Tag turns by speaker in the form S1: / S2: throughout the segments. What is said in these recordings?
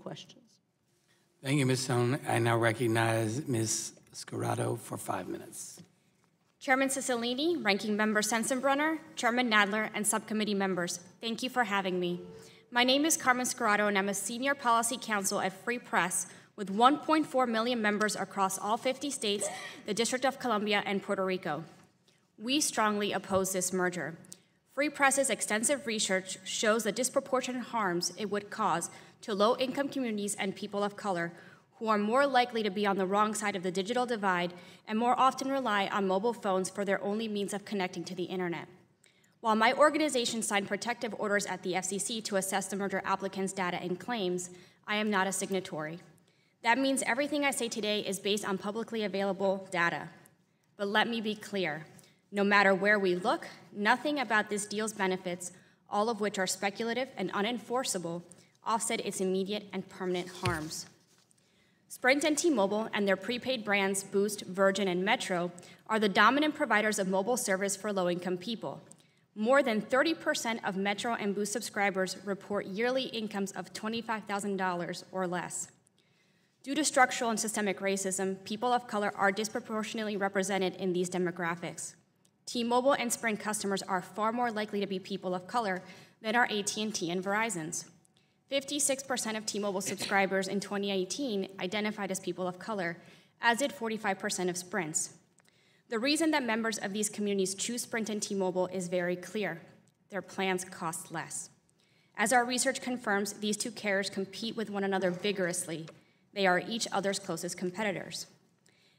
S1: questions.
S2: Thank you, Ms. Stone. I now recognize Ms. Scirotto for 5 minutes.
S3: Chairman Cicilline, Ranking Member Sensenbrenner, Chairman Nadler, and subcommittee members, thank you for having me. My name is Carmen Scirotto, and I'm a Senior Policy Counsel at Free Press with 1.4 million members across all 50 states, the District of Columbia, and Puerto Rico. We strongly oppose this merger. Free Press's extensive research shows the disproportionate harms it would cause to low-income communities and people of color who are more likely to be on the wrong side of the digital divide and more often rely on mobile phones for their only means of connecting to the internet. While my organization signed protective orders at the FCC to assess the merger applicants' data and claims, I am not a signatory. That means everything I say today is based on publicly available data. But let me be clear. No matter where we look, nothing about this deal's benefits, all of which are speculative and unenforceable, offset its immediate and permanent harms. Sprint and T-Mobile and their prepaid brands Boost, Virgin, and Metro are the dominant providers of mobile service for low-income people. More than 30% of Metro and Boost subscribers report yearly incomes of $25,000 or less. Due to structural and systemic racism, people of color are disproportionately represented in these demographics. T-Mobile and Sprint customers are far more likely to be people of color than are AT&T and Verizon's. 56% of T-Mobile subscribers in 2018 identified as people of color, as did 45% of Sprint's. The reason that members of these communities choose Sprint and T-Mobile is very clear. Their plans cost less. As our research confirms, these two carriers compete with one another vigorously. They are each other's closest competitors.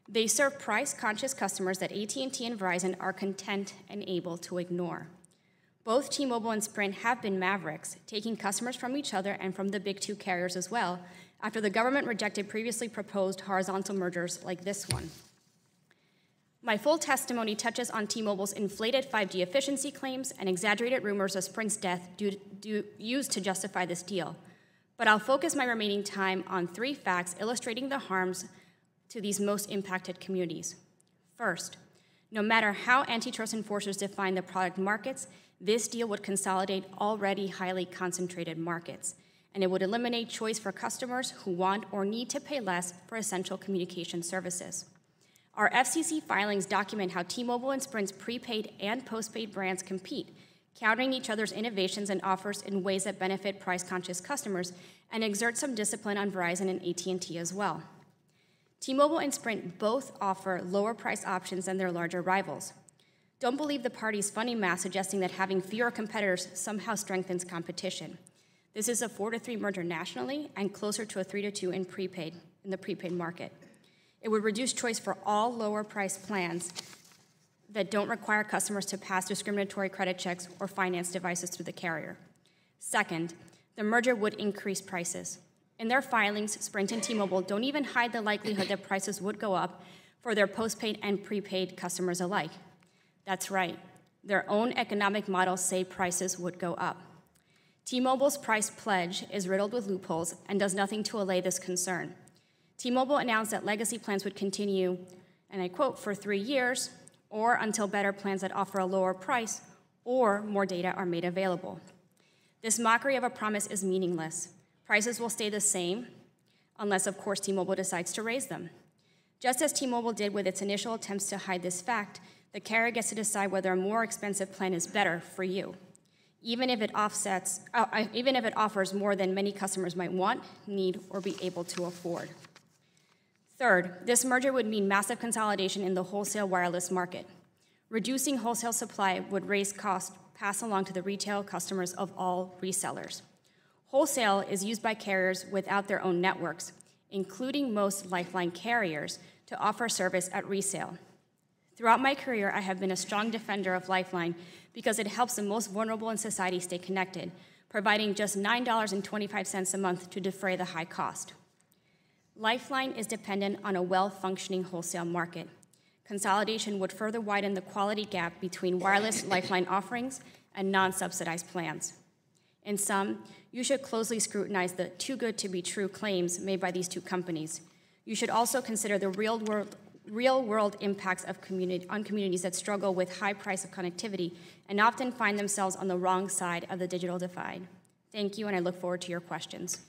S3: They serve price-conscious customers that AT&T and Verizon are content and able to ignore. Both T-Mobile and Sprint have been mavericks, taking customers from each other and from the big two carriers as well, after the government rejected previously proposed horizontal mergers like this one. My full testimony touches on T-Mobile's inflated 5G efficiency claims and exaggerated rumors of Sprint's death used to justify this deal. But I'll focus my remaining time on 3 facts illustrating the harms to these most impacted communities. First, no matter how antitrust enforcers define the product markets, this deal would consolidate already highly concentrated markets, and it would eliminate choice for customers who want or need to pay less for essential communication services. Our FCC filings document how T-Mobile and Sprint's prepaid and postpaid brands compete, countering each other's innovations and offers in ways that benefit price-conscious customers and exert some discipline on Verizon and AT&T as well. T-Mobile and Sprint both offer lower price options than their larger rivals. Don't believe the party's funny math suggesting that having fewer competitors somehow strengthens competition. This is a 4-3 merger nationally and closer to a 3-2 in the prepaid market. It would reduce choice for all lower price plans that don't require customers to pass discriminatory credit checks or finance devices through the carrier. Second, the merger would increase prices. In their filings, Sprint and T-Mobile don't even hide the likelihood that prices would go up for their postpaid and prepaid customers alike. That's right. Their own economic models say prices would go up. T-Mobile's price pledge is riddled with loopholes and does nothing to allay this concern. T-Mobile announced that legacy plans would continue, and I quote, for 3 years, or until better plans that offer a lower price or more data are made available. This mockery of a promise is meaningless. Prices will stay the same, unless, of course, T-Mobile decides to raise them. Just as T-Mobile did with its initial attempts to hide this fact, the carrier gets to decide whether a more expensive plan is better for you, even if it offers more than many customers might want, need, or be able to afford. Third, this merger would mean massive consolidation in the wholesale wireless market. Reducing wholesale supply would raise costs passed along to the retail customers of all resellers. Wholesale is used by carriers without their own networks, including most Lifeline carriers, to offer service at resale. Throughout my career, I have been a strong defender of Lifeline because it helps the most vulnerable in society stay connected, providing just $9.25 a month to defray the high cost. Lifeline is dependent on a well-functioning wholesale market. Consolidation would further widen the quality gap between wireless Lifeline offerings and non-subsidized plans. In sum, you should closely scrutinize the too-good-to-be-true claims made by these two companies. You should also consider the real-world impacts of on communities that struggle with high price of connectivity and often find themselves on the wrong side of the digital divide. Thank you, and I look forward to your questions.